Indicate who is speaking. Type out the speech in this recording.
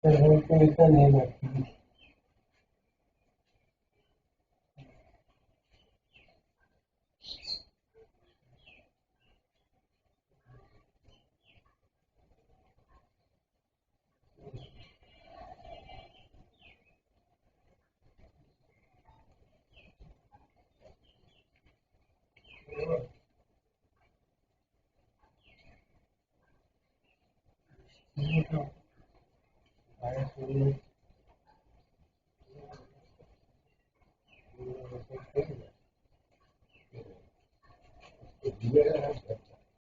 Speaker 1: पर हमको ऐसा नहीं लगता। ये तो आया सुनने को दिया है।